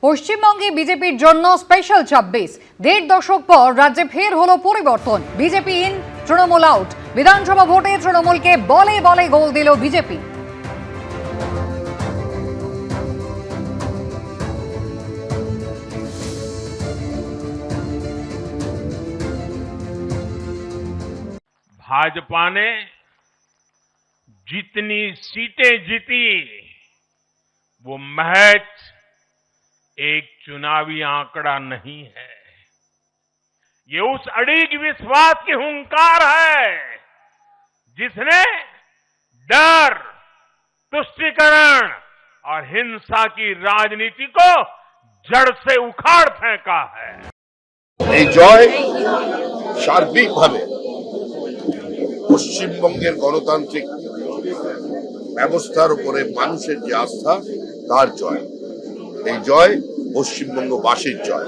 পশ্চিমবঙ্গে বিজেপির জন্য স্পেশাল 26 দেড় দশক পর রাজ্যে ফের হলো পরিবর্তন। BJP in, Trinamool out. বিধানসভা ভোটে তৃণমূলকে বলে বলে গোল দিল বিজেপি। भाजपा ने जितनी सीटें जीती वो महज एक चुनावी आंकड़ा नहीं है, ये उस अड़िग विश्वास की हुंकार है जिसने डर, तुष्टीकरण और हिंसा की राजनीति को जड़ से उखाड़ फेंका है। এই জয় সার্বিকভাবে পশ্চিমবঙ্গের গণতান্ত্রিক ব্যবস্থার উপরে মানুষের যে আস্থা তার জয়। এই জয় পশ্চিমবঙ্গবাসীর জয়।